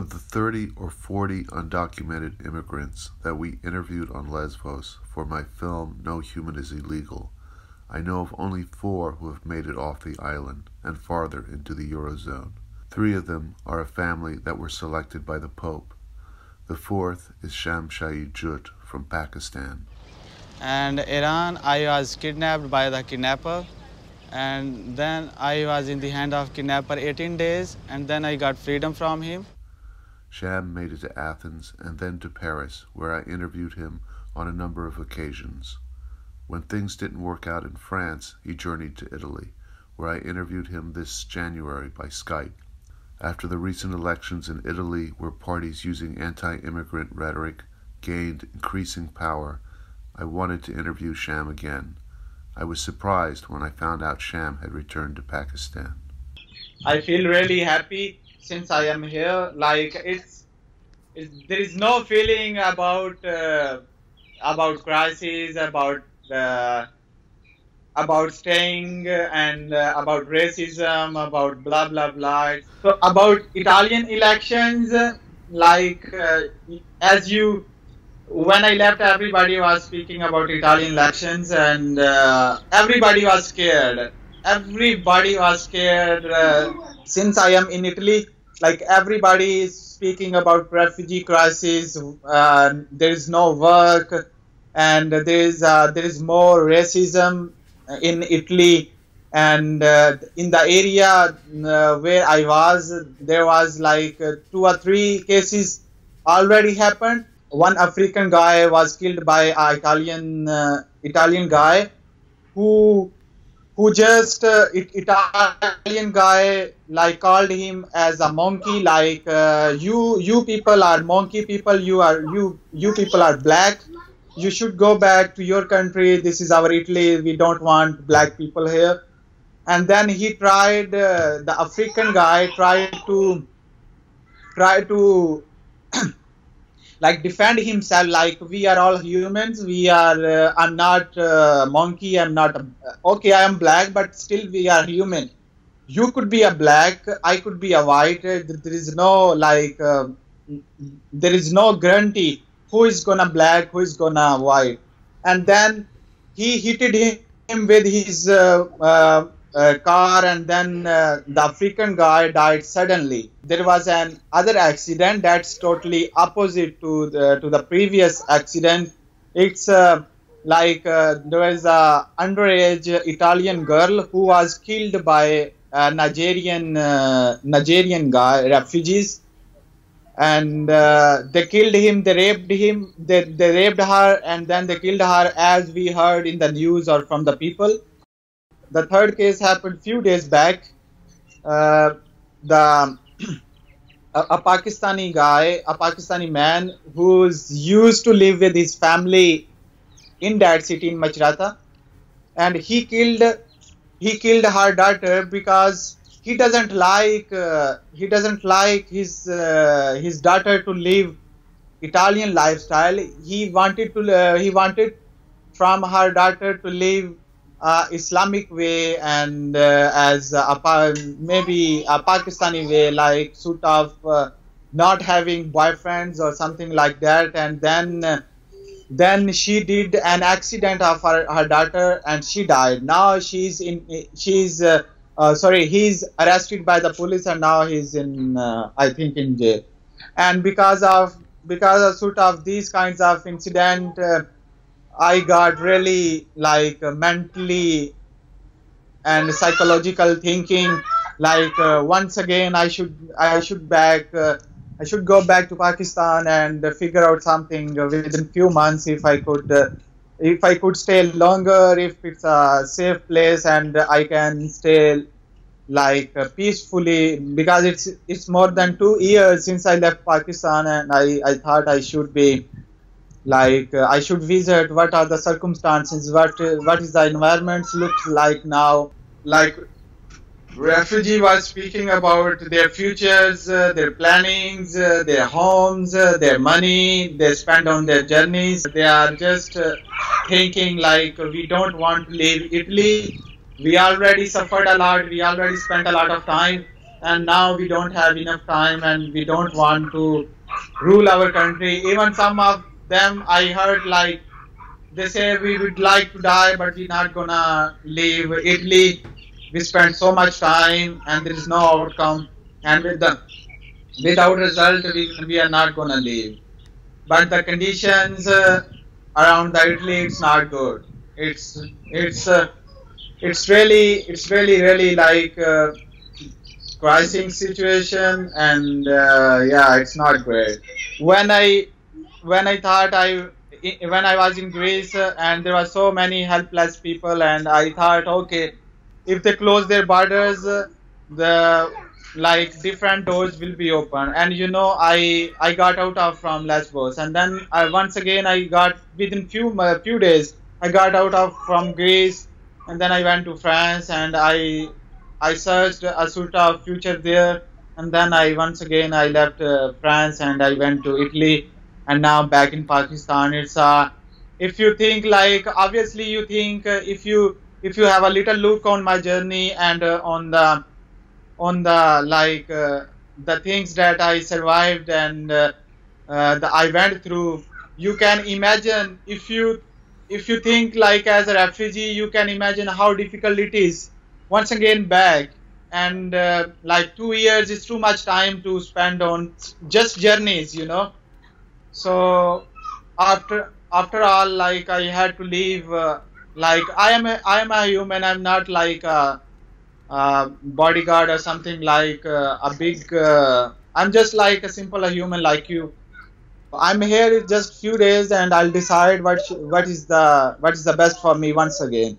Of the 30 or 40 undocumented immigrants that we interviewed on Lesvos for my film No Human is Illegal, I know of only 4 who have made it off the island and farther into the Eurozone. 3 of them are a family that were selected by the Pope. The 4th is Shamshaid Jutt from Pakistan. And Iran, I was kidnapped by the kidnapper, and then I was in the hand of kidnapper 18 days, and then I got freedom from him. Sham made it to Athens and then to Paris, where I interviewed him on a number of occasions. When things didn't work out in France, he journeyed to Italy, where I interviewed him this January by Skype. After the recent elections in Italy, where parties using anti-immigrant rhetoric gained increasing power, I wanted to interview Sham again. I was surprised when I found out Sham had returned to Pakistan. I feel really happy since I am here. Like there is no feeling about crisis, about staying and about racism, about blah blah blah. So about Italian elections, when I left, everybody was speaking about Italian elections, and everybody was scared. Everybody was scared. Since I am in Italy, like everybody is speaking about refugee crisis. There is no work, and there is more racism in Italy. And in the area where I was, there was like 2 or 3 cases already happened. One African guy was killed by an Italian guy who just Italian guy like called him as a monkey, like you people are monkey people, you people are black, you should go back to your country, this is our Italy, we don't want black people here. And then he tried, the African guy tried to like defend himself, like we are all humans, I'm not monkey, I'm not okay, I am black, but still we are human. You could be a black, I could be a white. There is no there is no guarantee who is gonna black, who is gonna white. And then he hit him with his car, and then the African guy died suddenly. There was an other accident that's totally opposite to the previous accident. It's there was a underage Italian girl who was killed by Nigerian guy, refugees, and they killed him, they raped him, they raped her, and then they killed her, as we heard in the news or from the people. The 3rd case happened few days back. A Pakistani guy, a Pakistani man who's used to live with his family in that city in Machrata, and he killed her daughter because he doesn't like his daughter to live Italian lifestyle. He wanted from her daughter to live Islamic way, and maybe a Pakistani way, like sort of not having boyfriends or something like that. And then she did an accident of her daughter, and she died. Now he's arrested by the police, and now he's in I think in jail. And because of sort of these kinds of incident, I got really like mentally and psychological thinking, like once again I should go back to Pakistan and figure out something within few months, if I could stay longer, if it's a safe place and I can stay like peacefully, because it's more than 2 years since I left Pakistan, and I thought I should be like I should visit what are the circumstances, what is the environment looks like now. Like refugee was speaking about their futures, their plannings, their homes, their money they spend on their journeys. They are just thinking like, we don't want to leave Italy, we already suffered a lot, we already spent a lot of time, and now we don't have enough time, and we don't want to rule our country. Even some of them, I heard, like, they say we would like to die, but we're not gonna leave Italy. We spent so much time, and there is no outcome, and without result, we are not gonna leave. But the conditions around the Italy, it's not good. It's really like crisis situation, and yeah, it's not great. When I thought when I was in Greece, and there were so many helpless people, and I thought, okay, if they close their borders, the like different doors will be open. And you know, I got out of from Lesvos, and then once again I got within few days I got out of from Greece, and then I went to France, and I searched a sort of future there, and then I once again I left France, and I went to Italy, and now back in Pakistan. It's if you think, like, obviously you think, if you have a little look on my journey, and on the like the things that I survived, and I went through, you can imagine, if you think, like, as a refugee, you can imagine how difficult it is once again back. And like 2 years is too much time to spend on just journeys, you know. So after all, like, I had to leave. Like, I am a human. I'm not like a bodyguard or something, like a big. I'm just like a simple human like you. I'm here just few days, and I'll decide what is the best for me once again.